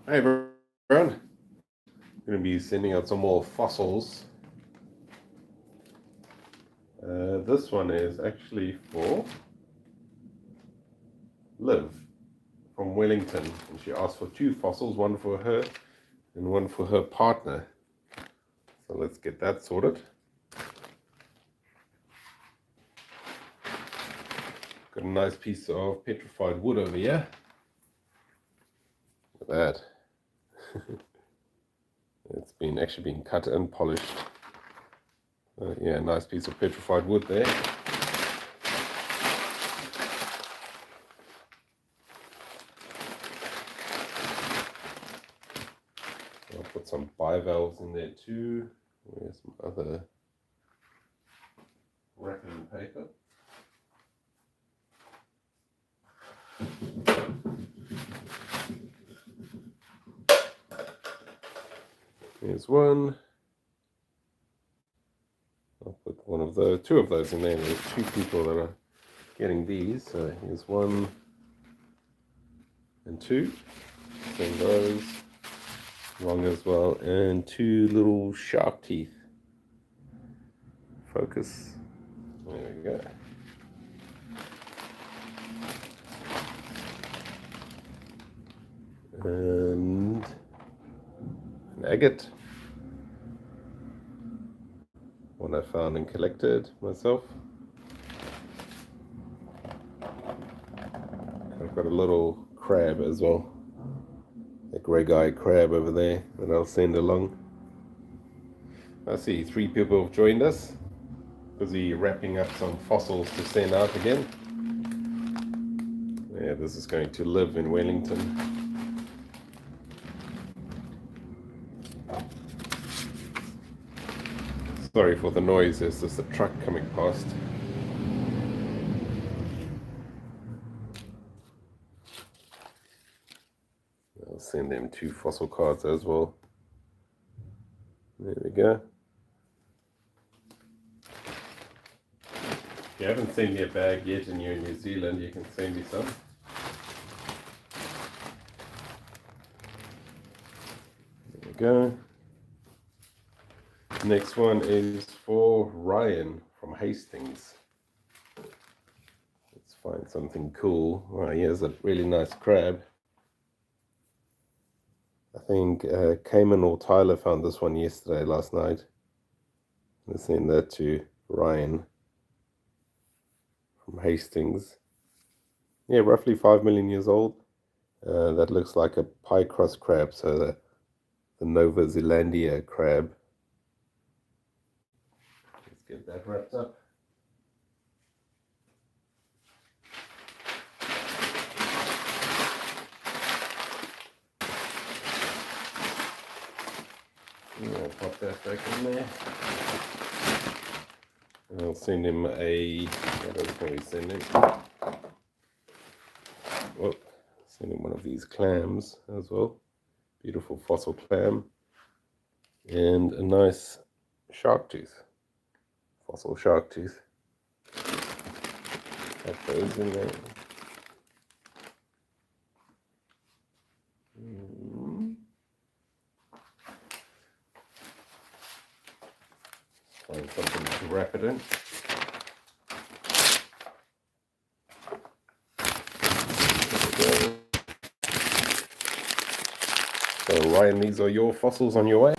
Hi everyone, I'm going to be sending out some more fossils. This one is actually for Liv from Wellington, and she asked for 2 fossils, one for her and one for her partner. So let's get that sorted. Got a nice piece of petrified wood over here. Look at that. It's actually been cut and polished. Yeah, nice piece of petrified wood there. I'll put some bivalves in there too. Where's some other wrapping paper? Here's one. I'll put one of those, 2 of those in there. There's 2 people that are getting these. So here's 1 and 2. Send those long as well, and 2 little shark teeth. Focus. There we go. And an agate. One I found and collected myself. I've got a little crab as well. A grey-eyed crab over there that I'll send along. I see 3 people have joined us. Busy wrapping up some fossils to send out again. Yeah, this is going to Liv in Wellington. Sorry for the noise, there's just a truck coming past. I'll send them 2 fossil cards as well. There we go. If you haven't sent me a bag yet and you're in New Zealand, you can send me some. There we go. Next one is for Ryan from Hastings. Let's find something cool. Oh, here's a really nice crab. I think Cayman or Tyler found this one last night. Let's send that to Ryan from Hastings. Yeah, roughly 5 million years old. That looks like a pie crust crab, so the Nova Zealandia crab. Let's get that wrapped up. I'll pop that back in there. I'll send him what else can we send him? Oh, send him one of these clams as well. Beautiful fossil clam. And a nice shark tooth. Fossil shark tooth. Put those in there. Find something to wrap it in. So Ryan, these are your fossils on your way.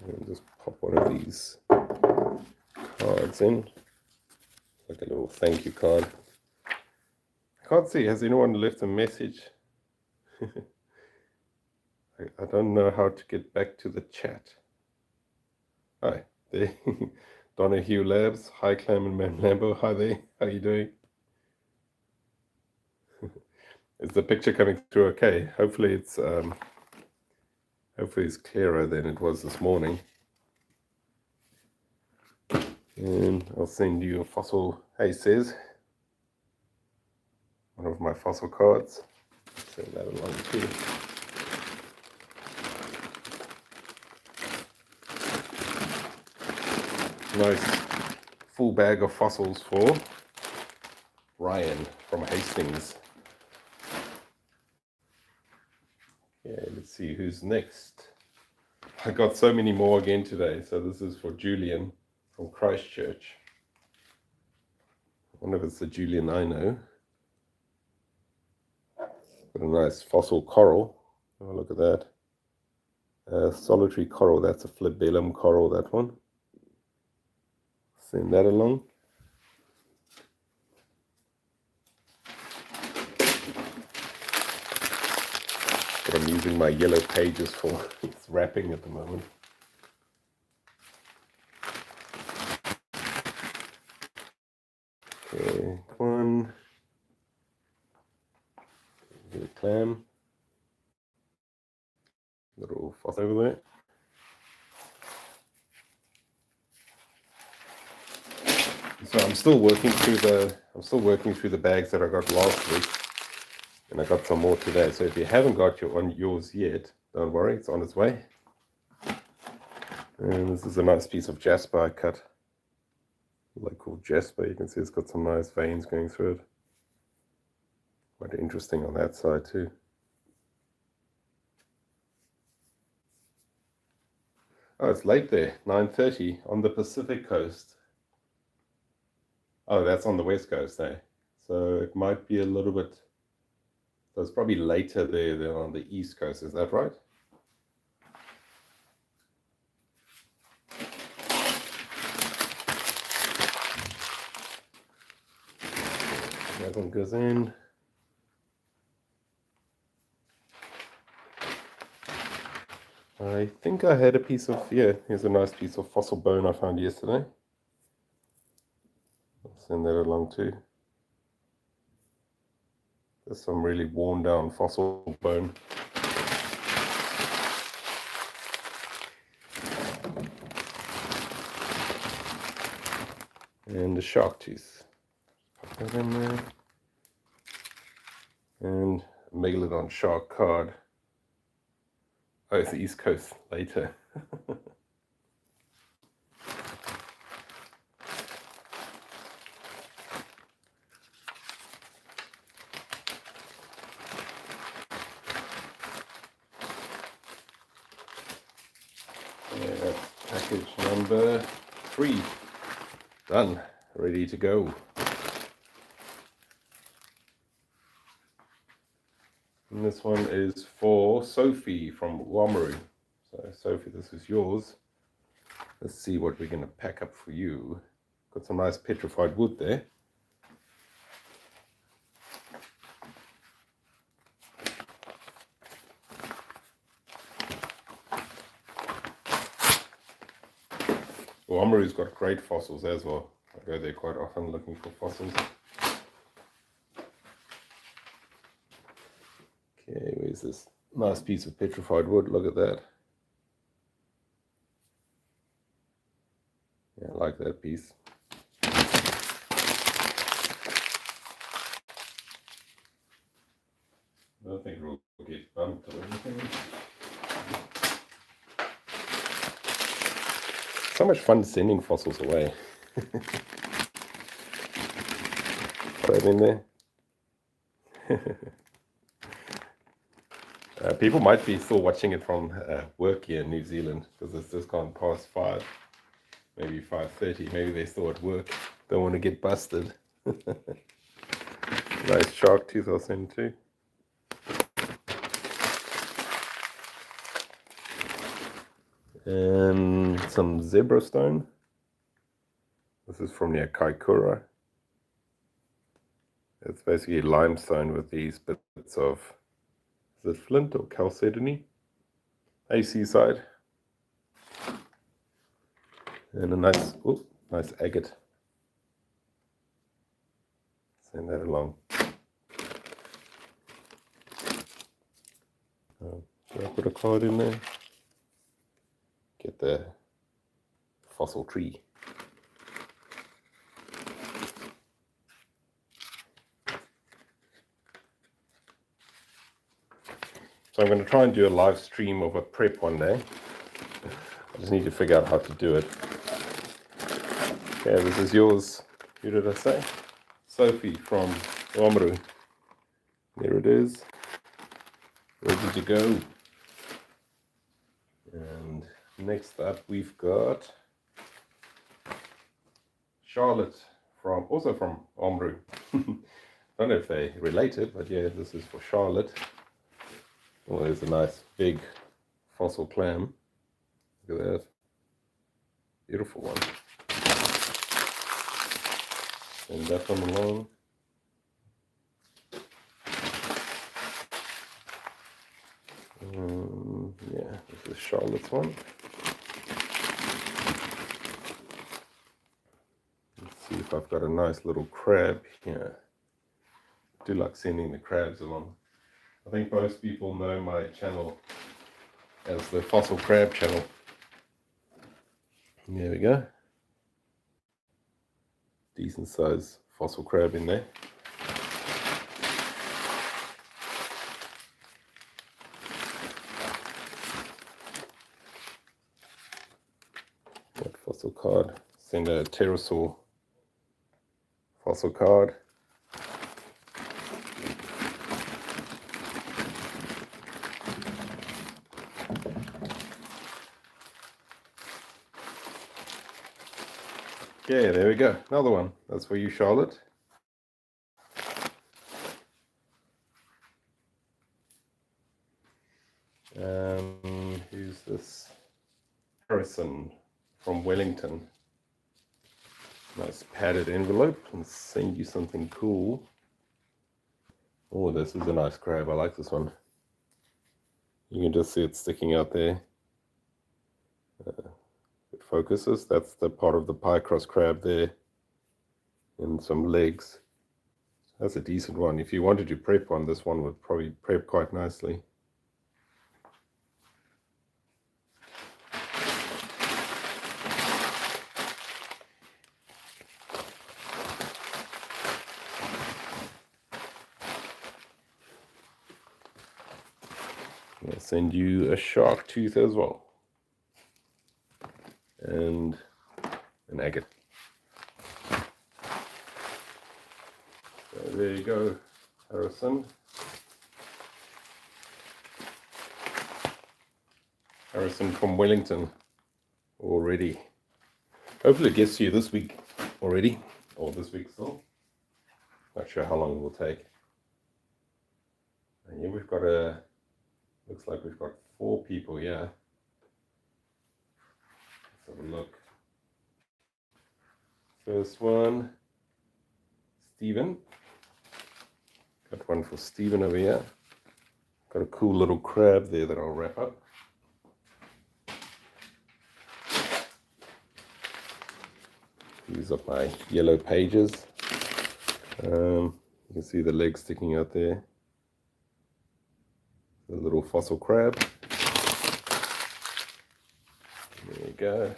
And just pop one of these cards in, like a little thank you card. I can't see, has anyone left a message? I don't know how to get back to the chat. Hi, there. Donahue Labs. Hi, Clam and Man Lambo. Hi there. How are you doing? Is the picture coming through okay? Hopefully it's clearer than it was this morning. And I'll send you a fossil. Hey, says one of my fossil cards. Send that along too. Nice full bag of fossils for Ryan from Hastings. Yeah, let's see who's next. I got so many more again today. So this is for Julian from Christchurch. I wonder if it's the Julian I know. Got a nice fossil coral. Have a look at that. Solitary coral. That's a flabellum coral, that one. Send that along. But I'm using my yellow pages for its wrapping at the moment. Okay, one. Get a clam. Little fossil over there. So I'm still working through the bags that I got last week, and I got some more today. So if you haven't got yours yet, don't worry, it's on its way. And this is a nice piece of jasper I cut, local jasper. You can see it's got some nice veins going through it. Quite interesting on that side too. Oh, it's late there, 9:30 on the Pacific coast. Oh, that's on the west coast, eh? So it might be a little bit, so it's probably later there than on the east coast, is that right? That one goes in. I think I had a piece of, yeah, here's a nice piece of fossil bone I found yesterday. I'll send that along too. There's some really worn down fossil bone. And the shark tooth. Put that in there. And a megalodon shark card. Oh, it's the East Coast later. Yeah, that's package number 3. Done. Ready to go. And this one is for Sophie from Oamaru. So Sophie, this is yours. Let's see what we're going to pack up for you. Got some nice petrified wood there. Oamaru's got great fossils as well. I go there quite often looking for fossils. Okay, where's this nice piece of petrified wood? Look at that. Yeah, I like that piece. I don't think it will get bumped or anything. So much fun sending fossils away. Put that in there. People might be still watching it from work here in New Zealand because it's just gone past 5, maybe 5:30. Maybe they're still at work. Don't want to get busted. Nice shark tooth I'll send too. And some zebra stone. This is from near Kaikoura. It's basically limestone with these bits of, is it flint or chalcedony? AC side. And a nice, nice agate. Send that along. Should I put a card in there? Get the fossil tree. So I'm going to try and do a live stream of a prep one day. I just need to figure out how to do it. Okay, this is yours. Who did I say? Sophie from Oamaru. There it is. ready to go. And next up we've got Charlotte, also from Omru. Don't know if they're related, but yeah, this is for Charlotte. Oh, there's a nice big fossil clam. Look at that. Beautiful one. Send that one along. Yeah, this is Charlotte's one. Let's see if I've got a nice little crab here. I do like sending the crabs along. I think most people know my channel as the Fossil Crab channel. There we go. Decent size fossil crab in there. What fossil card? Send a pterosaur fossil card. Okay, there we go. Another one. That's for you, Charlotte. Who's this? Harrison from Wellington. Nice padded envelope and send you something cool. Oh, this is a nice crab. I like this one. You can just see it sticking out there. It focuses. That's the part of the pie cross crab there. And some legs. That's a decent one. If you wanted to prep one, this one would probably prep quite nicely. I'll send you a shark tooth as well. And an agate. So there you go, Harrison. Harrison from Wellington already. Hopefully it gets to you this week already, or this week still. Not sure how long it will take. And here we've got looks like we've got 4 people here. Let's have a look. First one, Stephen. Got one for Stephen over here. Got a cool little crab there that I'll wrap up. These are my yellow pages. You can see the legs sticking out there. The little fossil crab. There you go.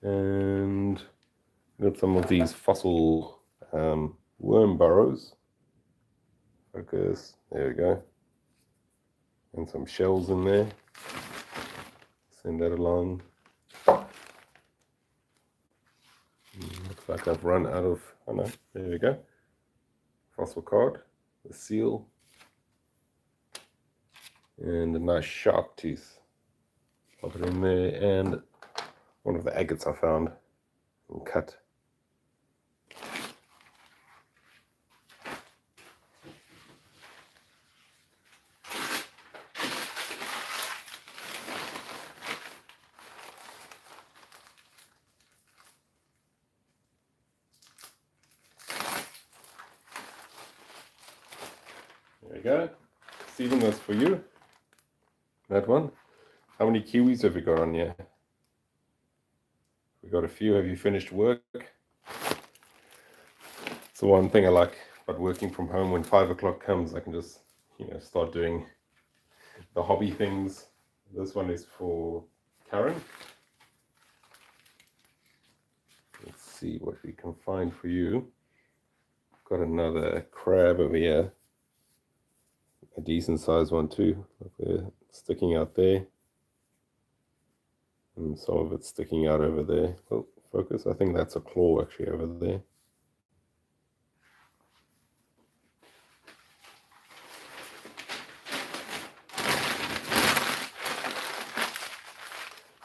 And got some of these fossil worm burrows. Focus. There we go. And some shells in there. Send that along. Looks like I've run out of, oh no, there we go. Fossil card, the seal, and a nice shark tooth. Pop it in there, and one of the agates I found and cut. There we go. Stephen, that's for you. That one. How many kiwis have we got on here? We got a few. Have you finished work? It's the one thing I like about working from home. When 5 o'clock comes, I can just, start doing the hobby things. This one is for Karen. Let's see what we can find for you. Got another crab over here. A decent sized one too. Look there, sticking out there. And some of it's sticking out over there. Oh, focus. I think that's a claw actually over there.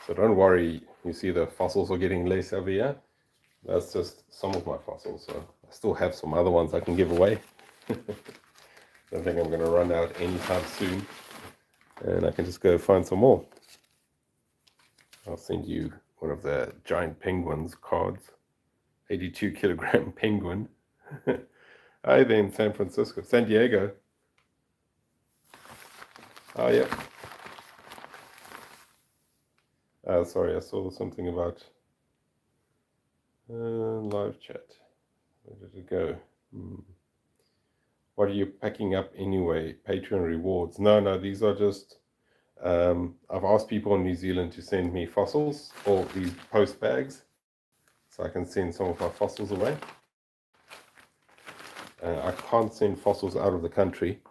So don't worry, you see the fossils are getting less over here. That's just some of my fossils, so I still have some other ones I can give away. Don't think I'm going to run out anytime soon, and I can just go find some more. I'll send you one of the giant penguins cards. 82 kilogram penguin. Hi there in San Francisco, San Diego. Oh, yeah. Sorry, I saw something about live chat. Where did it go? What are you packing up anyway? Patreon rewards? No, these are just... I've asked people in New Zealand to send me fossils or these post bags, so I can send some of my fossils away. I can't send fossils out of the country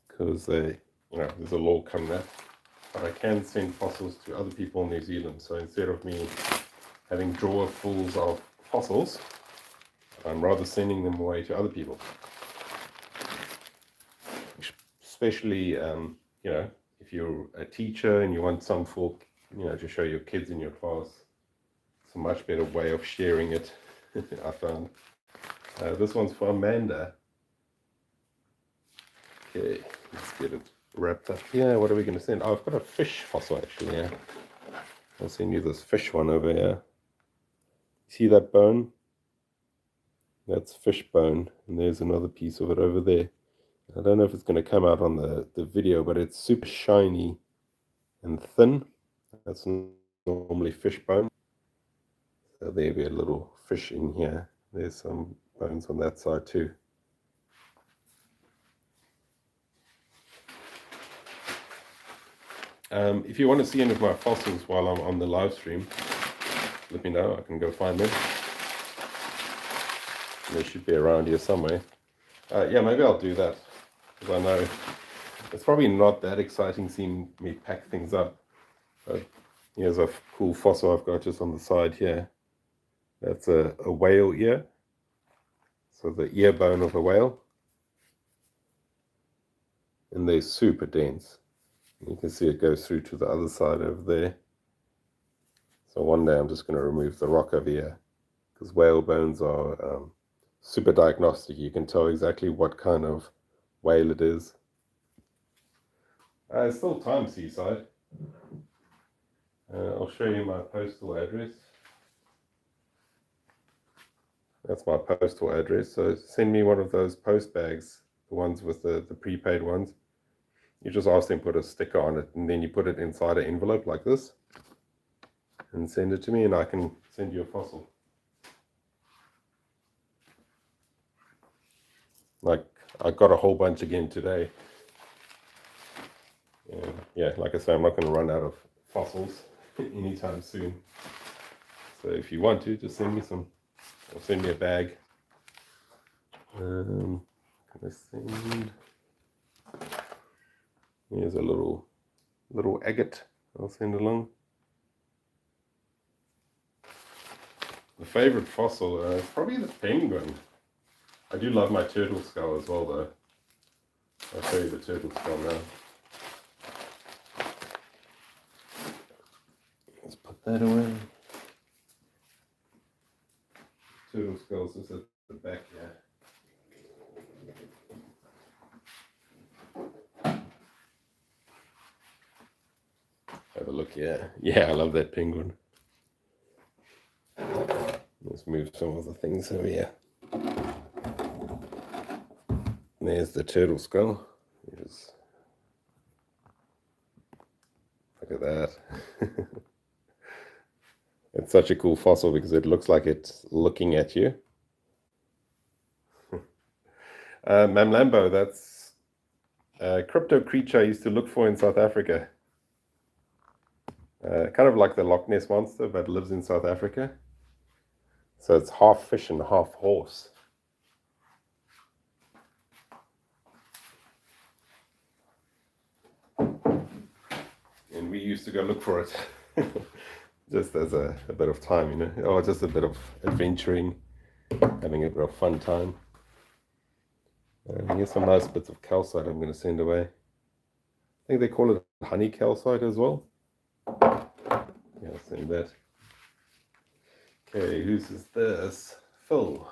because there's a law coming up. But I can send fossils to other people in New Zealand. So instead of me having drawer fulls of fossils, I'm rather sending them away to other people. Especially, if you're a teacher and you want some for, to show your kids in your class. It's a much better way of sharing it, I found. This one's for Amanda. Okay, let's get it wrapped up here. What are we going to send? Oh, I've got a fish fossil actually. Yeah, I'll send you this fish one over here. See that bone? That's fish bone, and there's another piece of it over there. I don't know if it's going to come out on the video, but it's super shiny and thin. That's normally fish bone. So there'll be a little fish in here. There's some bones on that side too. If you want to see any of my fossils while I'm on the live stream, let me know. I can go find them. They should be around here somewhere. Yeah, maybe I'll do that, because I know it's probably not that exciting seeing me pack things up. But here's a cool fossil I've got just on the side here. That's a whale ear. So the ear bone of a whale. And they're super dense. You can see it goes through to the other side over there. So one day I'm just going to remove the rock over here, because whale bones are super diagnostic. You can tell exactly what kind of whale it is. It's still time, Seaside. I'll show you my postal address. That's my postal address. So send me one of those post bags, the ones with the prepaid ones. You just ask them to put a sticker on it, and then you put it inside an envelope like this and send it to me, and I can send you a fossil. Like, I got a whole bunch again today. And yeah, like I say, I'm not going to run out of fossils anytime soon. So if you want to, just send me some, or send me a bag. Can I send... Here's a little agate I'll send along. The favorite fossil is probably the penguin. I do love my turtle skull as well, though. I'll show you the turtle skull now. Let's put that away. Turtle skull's just at the back here. Have a look here. Yeah, I love that penguin. Let's move some of the things over here. There's the turtle skull. Look at that. It's such a cool fossil because it looks like it's looking at you. Mamlambo, that's a crypto creature I used to look for in South Africa. Kind of like the Loch Ness Monster, but lives in South Africa. So it's half fish and half horse. And we used to go look for it. Just as a bit of time, or just a bit of adventuring, having a bit of fun time. Here's some nice bits of calcite I'm going to send away. I think they call it honey calcite as well. Yeah, I'll send that. Okay, whose is this? Phil.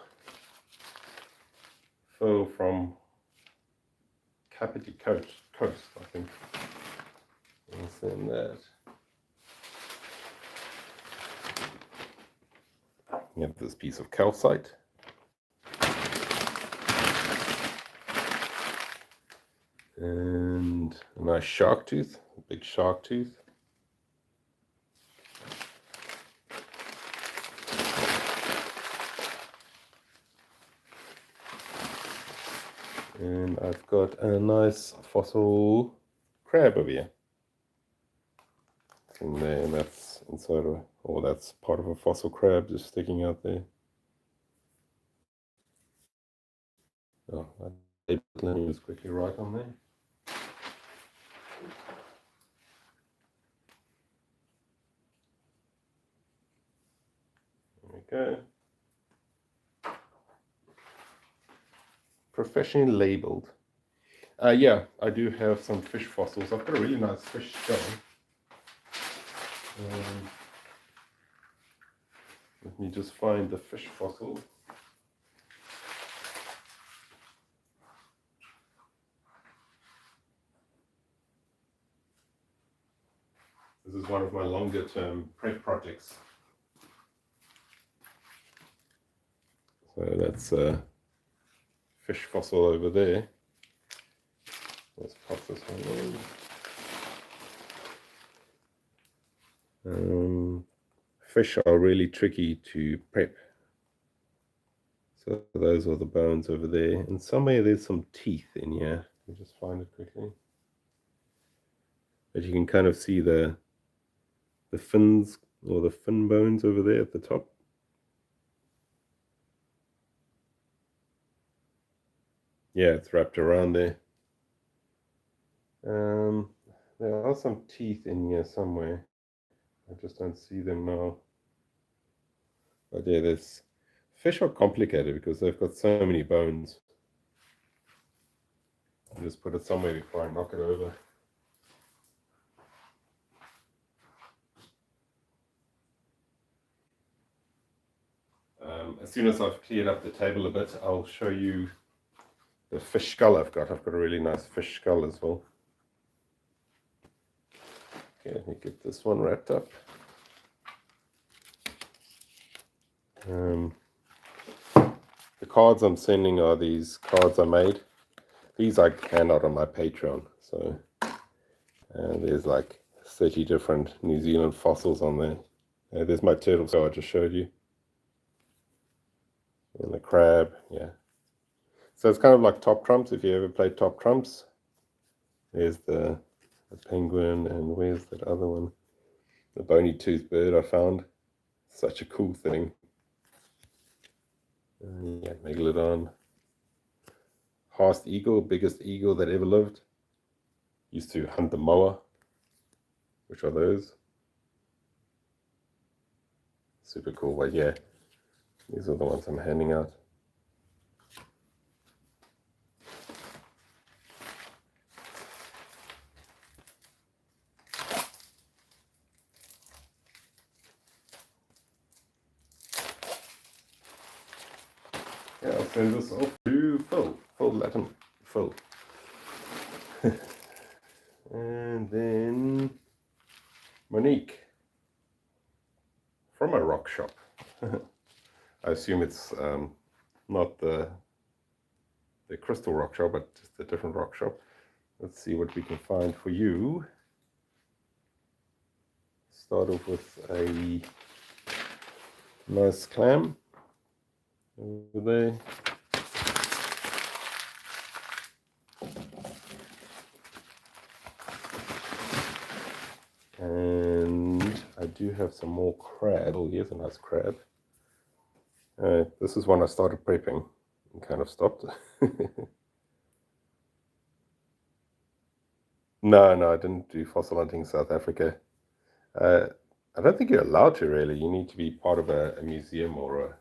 Phil from Kapiti Coast, I think. I'll send that. You have this piece of calcite. And a nice shark tooth, a big shark tooth. And I've got a nice fossil crab over here. In there, and that's inside of, or that's part of a fossil crab just sticking out there. Oh, let me just quickly write on there. There we go. Professionally labeled. Yeah, I do have some fish fossils. I've got a really nice fish skull. Let me just find the fish fossil. This is one of my longer term prep projects. So that's a fish fossil over there. Let's pop this one in. Fish are really tricky to prep. So those are the bones over there. And somewhere there's some teeth in here. Let me just find it quickly. But you can kind of see the fins or the fin bones over there at the top. Yeah, it's wrapped around there. There are some teeth in here somewhere. I just don't see them now. But yeah, there's fish are complicated because they've got so many bones. I'll just put it somewhere before I knock it over. As soon as I've cleared up the table a bit, I'll show you the fish skull I've got. I've got a really nice fish skull as well. Okay, let me get this one wrapped up. The cards I'm sending are these cards I made. These I hand out on my Patreon. So there's like 30 different New Zealand fossils on there. There's my turtle skull I just showed you. And the crab, yeah. So it's kind of like top trumps, if you ever played top trumps. There's the penguin, and where's that other one? The bony toothed bird I found. Such a cool thing. Yeah, megalodon. Haast eagle, biggest eagle that ever lived. Used to hunt the moa. Which are those? Super cool, but yeah. These are the ones I'm handing out. Yeah, I'll send this off to Phil. Phil. And then Monique from a rock shop. I assume it's not the crystal rock shop, but just a different rock shop. Let's see what we can find for you. Start off with a nice clam over there. And I do have some more crab. Oh, here's a nice crab. This is one I started prepping and kind of stopped. No, I didn't do fossil hunting in South Africa. I don't think you're allowed to really. You need to be part of a museum or a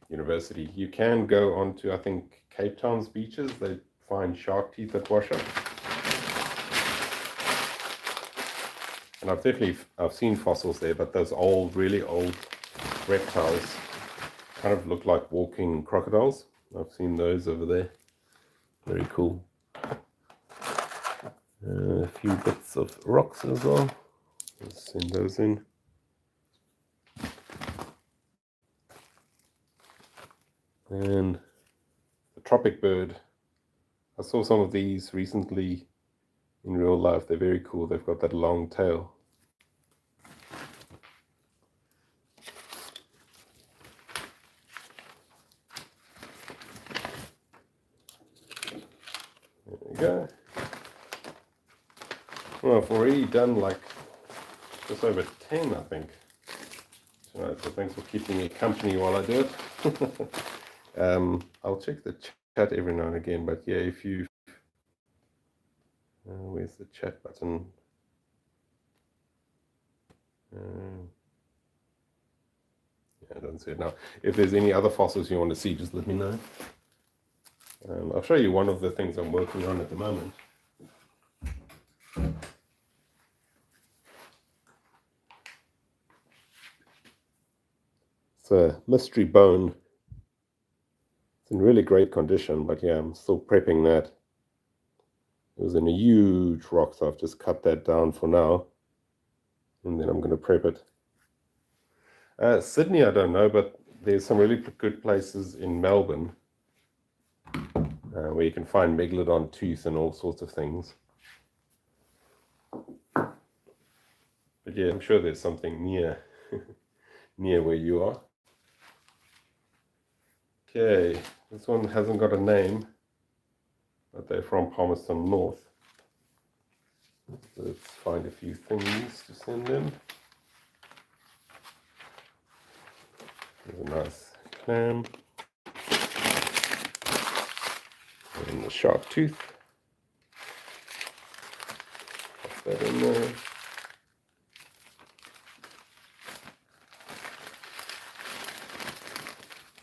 university. You can go onto, I think, Cape Town's beaches. They find shark teeth that wash up. And I've seen fossils there, but those old, really old reptiles kind of look like walking crocodiles. I've seen those over there. Very cool. A few bits of rocks as well. Let's send those in. And the tropic bird. I saw some of these recently in real life. They're very cool. They've got that long tail. There we go. Well, I've already done like just over 10, I think. So thanks for keeping me company while I do it. I'll check the chat every now and again, but yeah, if you where's the chat button? Yeah, I don't see it now. If there's any other fossils you want to see, just let me know. I'll show you one of the things I'm working on at the moment. It's a mystery bone. It's in really great condition, but yeah, I'm still prepping that. It was in a huge rock, so I've just cut that down for now. And then I'm going to prep it. Sydney, I don't know, but there's some really good places in Melbourne where you can find megalodon tooth and all sorts of things. But yeah, I'm sure there's something near where you are. Okay, this one hasn't got a name, but they're from Palmerston North. Let's find a few things to send in. There's a nice clam. And the shark tooth. Put that in there.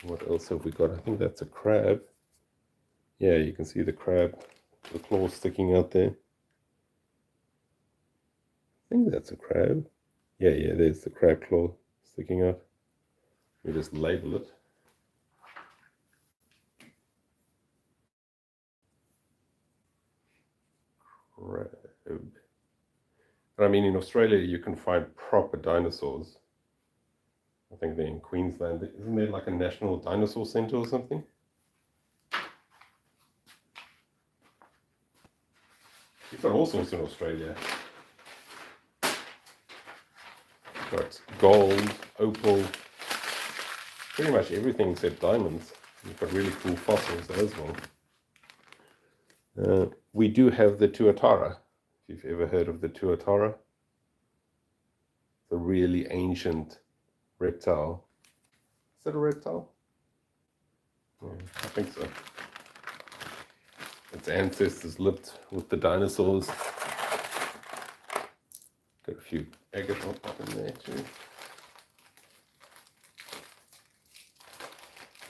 What else have we got? I think that's a crab. Yeah, you can see the crab, the claws sticking out there. I think that's a crab. Yeah, there's the crab claw sticking out. We just label it. Crab. But I mean, in Australia, you can find proper dinosaurs. I think they're in Queensland. Isn't there like a national dinosaur centre or something? You've got all sorts in Australia. You've got gold, opal, pretty much everything except diamonds. You've got really cool fossils there as well. We do have the tuatara, if you've ever heard of the tuatara. It's a really ancient reptile. Is that a reptile? Yeah, I think so. Its ancestors lived with the dinosaurs. Got a few agate up in there too.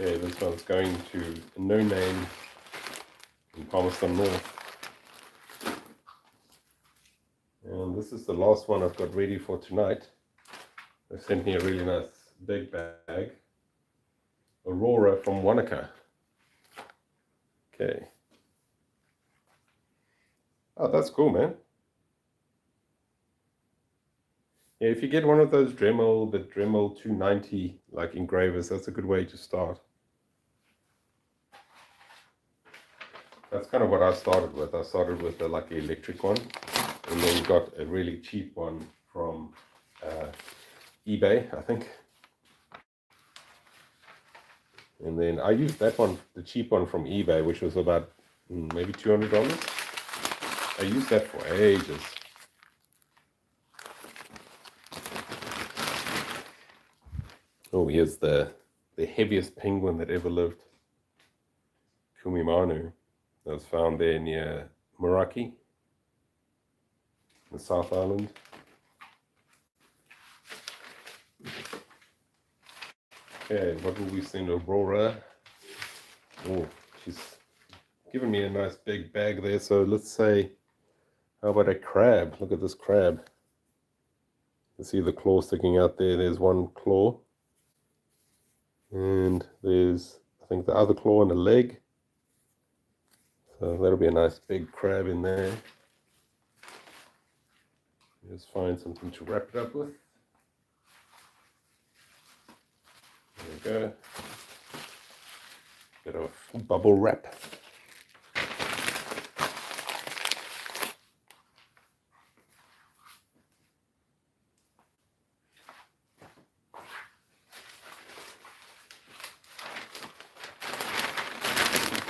Okay, this one's going to No Name in Palmerston North. And this is the last one I've got ready for tonight. They sent me a really nice big bag. Aurora from Wanaka. Okay. Oh, that's cool, man. Yeah, if you get one of those Dremel, the Dremel 290 like engravers, that's a good way to start. That's kind of what I started with. I started with the like electric one, and then got a really cheap one from eBay, I think. And then I used that one, the cheap one from eBay, which was about maybe $200. I used that for ages. Oh, here's the heaviest penguin that ever lived. Kumimanu. That was found there near Meraki, the South Island. Okay, what will we send Aurora? Oh, she's given me a nice big bag there. So let's say, how about a crab? Look at this crab. You see the claw sticking out there. There's one claw. And there's, I think, the other claw and a leg. So that'll be a nice big crab in there. Just find something to wrap it up with. There we go. Bit of bubble wrap.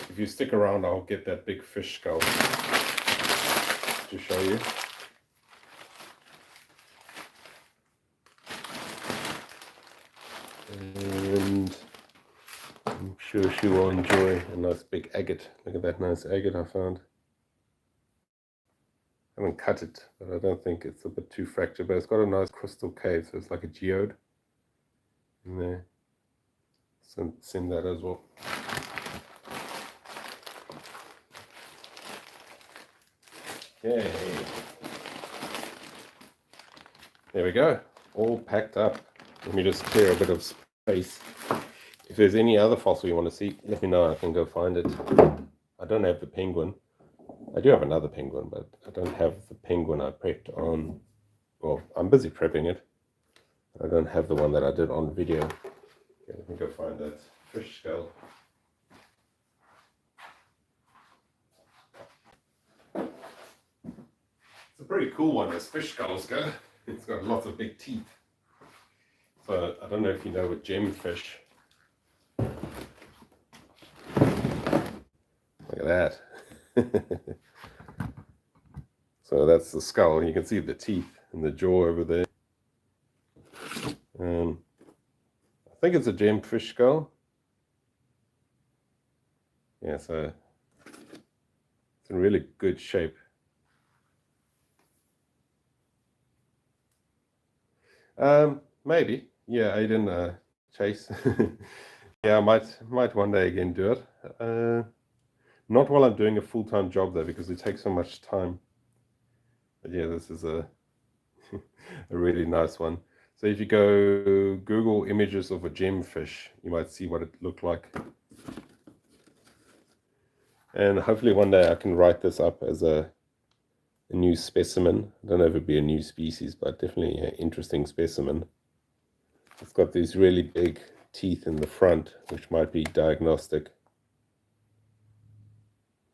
If you stick around, I'll get that big fish skull to show you. And I'm sure she will enjoy a nice big agate. Look at that nice agate I found. I haven't cut it, but I don't think it's a bit too fractured, but it's got a nice crystal cave, so it's like a geode in there. Send that as well. Okay. There we go. All packed up. Let me just clear a bit of space. If there's any other fossil you want to see, let me know. I can go find it. I don't have the penguin. I do have another penguin, but I don't have the penguin I prepped on. Well, I'm busy prepping it. I don't have the one that I did on video. Okay, let me go find that fish skull. It's a pretty cool one as fish skulls go. It's got lots of big teeth. So I don't know if you know what gemfish. Look at that. So that's the skull. You can see the teeth and the jaw over there. I think it's a gemfish skull. Yeah, so it's in really good shape. Maybe. Yeah, Aiden, Chase. Yeah, I might one day again do it. Not while I'm doing a full-time job though, because it takes so much time. But yeah, this is a a really nice one. So if you go Google images of a gemfish, you might see what it looked like. And hopefully one day I can write this up as a new specimen. I don't know if it'd be a new species, but definitely an interesting specimen. It's got these really big teeth in the front, which might be diagnostic.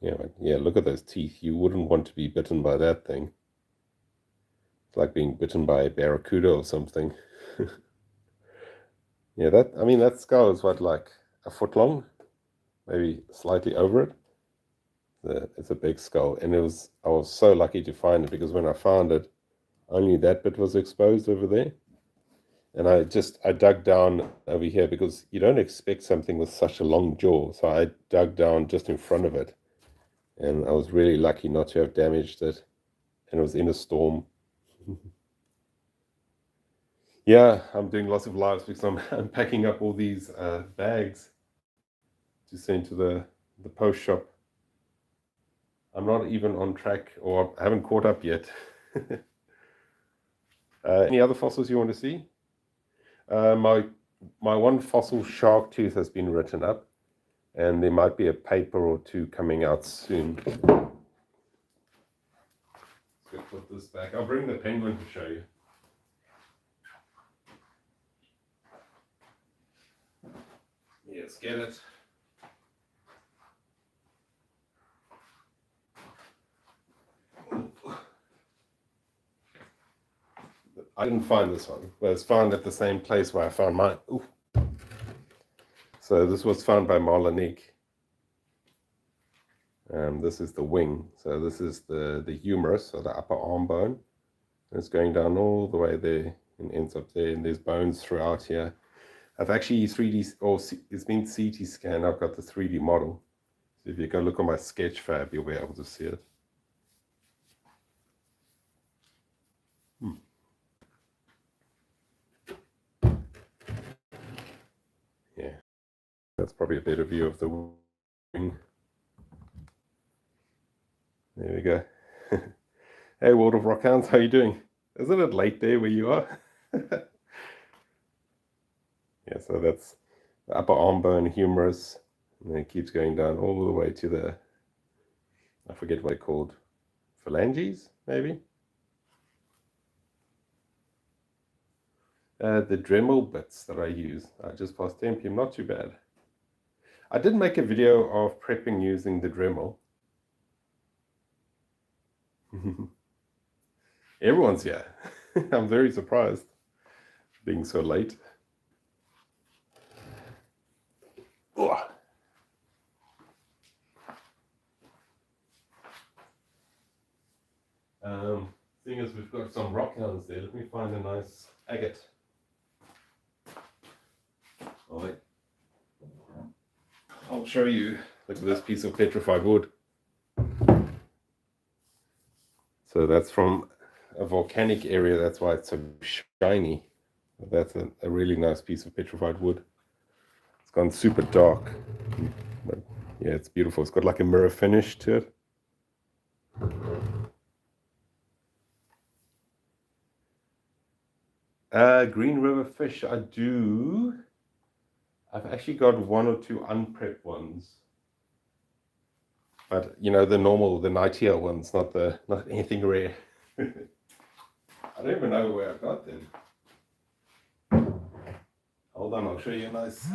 Yeah, look at those teeth. You wouldn't want to be bitten by that thing. It's like being bitten by a barracuda or something. Yeah, that skull is what, like a foot long, maybe slightly over it. It's a big skull, and I was so lucky to find it, because when I found it, only that bit was exposed over there. And I dug down over here, because you don't expect something with such a long jaw. So I dug down just in front of it, and I was really lucky not to have damaged it. And it was in a storm. Yeah, I'm doing lots of lives because I'm packing up all these bags to send to the post shop. I'm not even on track, or I haven't caught up yet. Any other fossils you want to see? My one fossil shark tooth has been written up, and there might be a paper or two coming out soon. Let's put this back. I'll bring the penguin to show you. Yes, get it. I didn't find this one, but it's found at the same place where I found mine. Ooh. So this was found by Marlonique. This is the wing. So this is the humerus, or the upper arm bone. It's going down all the way there and ends up there, and there's bones throughout here. I've actually 3D, or it's been CT scanned. I've got the 3D model. So if you go look on my sketch fab, you'll be able to see it. Yeah, that's probably a better view of the wing. There we go. Hey, World of Rockhounds, how you doing? Isn't it late there where you are? Yeah, so that's the upper arm bone humerus, and then it keeps going down all the way to the, I forget what they're called, phalanges, maybe? The Dremel bits that I use. I just past 10 p.m., not too bad. I did make a video of prepping using the Dremel. Everyone's here. I'm very surprised being so late. Oh. Seeing as we've got some rock hounds there, let me find a nice agate. Oh, wait. I'll show you. Look at this piece of petrified wood. So that's from a volcanic area, that's why it's so shiny. That's a really nice piece of petrified wood. It's gone super dark, but yeah, it's beautiful. It's got like a mirror finish to it. Green River fish, I do. I've actually got one or two unprepped ones, but you know, the normal, the nighttier ones, not anything rare. I don't even know where I got them. Hold on, I'll show you a nice.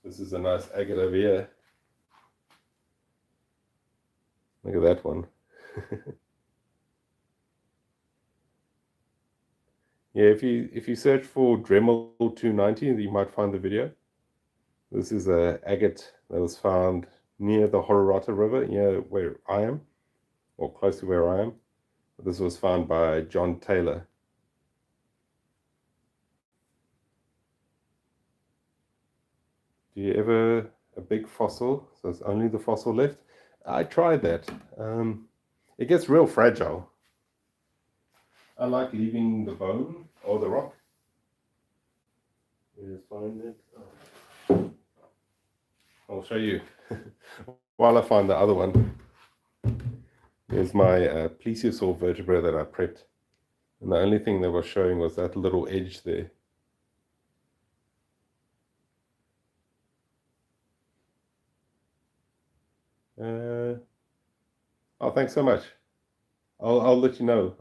This is a nice agate over here. Look at that one. Yeah, if you search for Dremel 290, you might find the video. This is a agate that was found near the Hororata River, near where I am, or close to where I am. This was found by John Taylor. Do you ever a big fossil? So it's only the fossil left. I tried that. It gets real fragile. I like leaving the bone or the rock. Let's find it. Oh. I'll show you while I find the other one. There's my plesiosaur vertebra that I prepped, and the only thing that was showing was that little edge there. Oh, thanks so much. I'll let you know.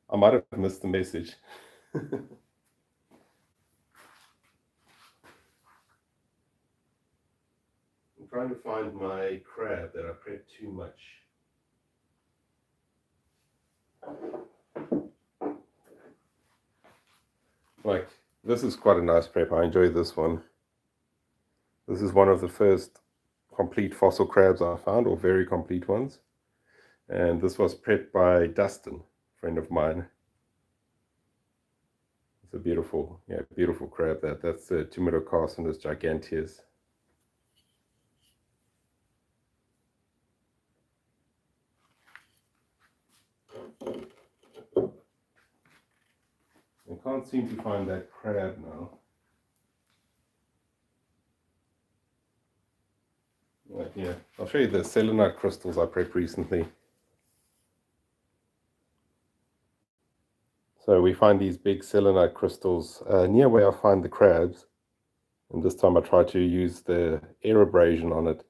I might have missed the message. I'm trying to find my crab that I prepped too much. Like, this is quite a nice prep. I enjoy this one. This is one of the first complete fossil crabs I found, or very complete ones. And this was prepped by Dustin, a friend of mine. It's a beautiful, beautiful crab. That's the Tumidocassinus giganteus. I can't seem to find that crab now. Right, yeah, I'll show you the selenite crystals I prepped recently. So we find these big selenite crystals near where I find the crabs. And this time I try to use the air abrasion on it.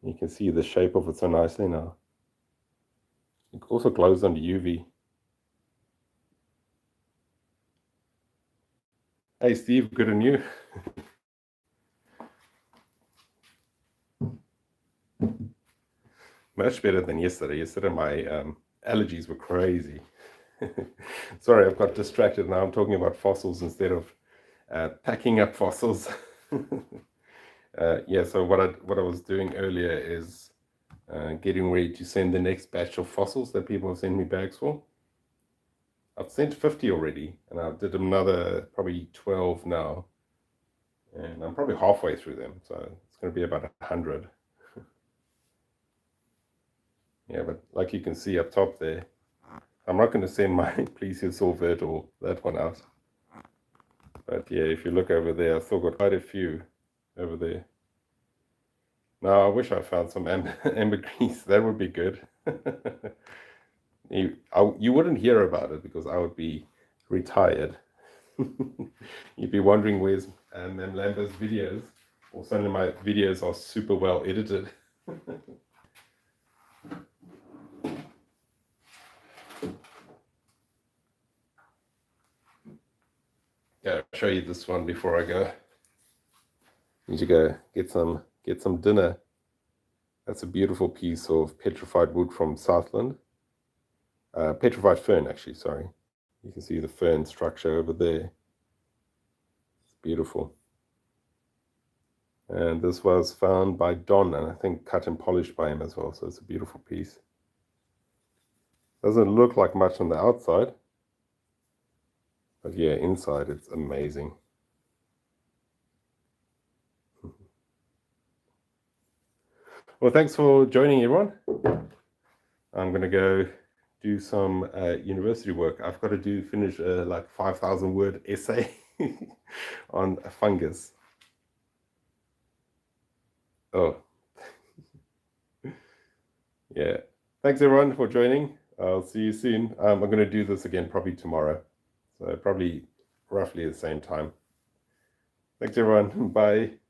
You can see the shape of it so nicely now. It also glows under UV. Hey Steve, good on you. Much better than yesterday. Yesterday my allergies were crazy. Sorry, I've got distracted now. I'm talking about fossils instead of packing up fossils. Yeah, so what I was doing earlier is getting ready to send the next batch of fossils that people have sent me bags for. I've sent 50 already, and I did another probably 12 now. And I'm probably halfway through them, so it's going to be about 100. Yeah, but like you can see up top there, I'm not going to send my plesiosaur vert or that one out. But yeah, if you look over there, I've still got quite a few over there. Now, I wish I found some ambergris. That would be good. You wouldn't hear about it because I would be retired. You'd be wondering where's Lambo's videos. Well, suddenly my videos are super well edited. Yeah, I'll show you this one before I go. Need to go get some dinner. That's a beautiful piece of petrified wood from Southland. Petrified fern, actually, sorry. You can see the fern structure over there. It's beautiful. And this was found by Don, and I think cut and polished by him as well, so it's a beautiful piece. Doesn't look like much on the outside, but yeah, inside it's amazing. Well, thanks for joining, everyone. I'm gonna go do some university work. I've got to finish a like 5,000 word essay on a fungus. Oh, yeah. Thanks everyone for joining. I'll see you soon. I'm going to do this again probably tomorrow. So probably roughly the same time. Thanks everyone. Bye.